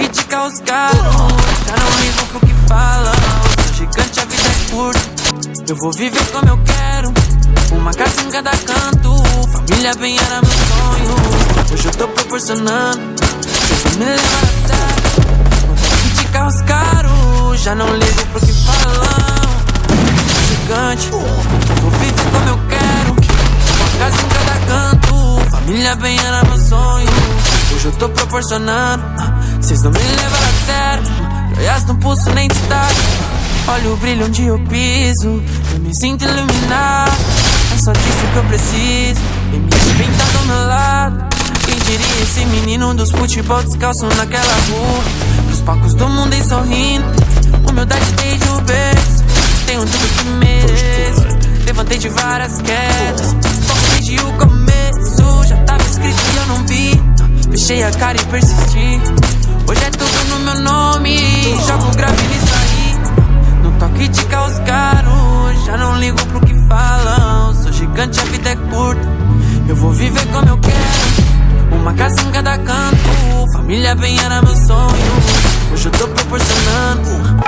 criticar os caras, já não ligo pro que falam. Sou gigante, a vida é curta, eu vou viver como eu quero. Uma casa em cada canto, família bem era meu sonho. Hoje eu tô proporcionando, vocês vão me levar a sério. Vou criticar os caras, já não ligo pro que falam. Sou gigante, eu vou viver como eu quero. Uma casa em cada canto, família bem era meu sonho. Hoje eu tô proporcionando, vocês não me levaram a sério. Joias no pulso nem destaque, olha o brilho onde eu piso. Eu me sinto iluminado, é só disso que eu preciso. E me bem tá do meu lado. Quem diria esse menino dos futebol descalço naquela rua, dos palcos do mundo em sorrindo. Humildade desde o berço, tenho tudo que mereço. Levantei de várias quedas, foco desde o começo. Já tava escrito e eu não vi, fechei a cara e persisti. Hoje é tudo no meu nome, jogo grave nisso aí. Não tô a criticar os caras, já não ligo pro que falam. Sou gigante, a vida é curta, eu vou viver como eu quero. Uma casa em cada canto, família bem era meu sonho. Hoje eu tô proporcionando,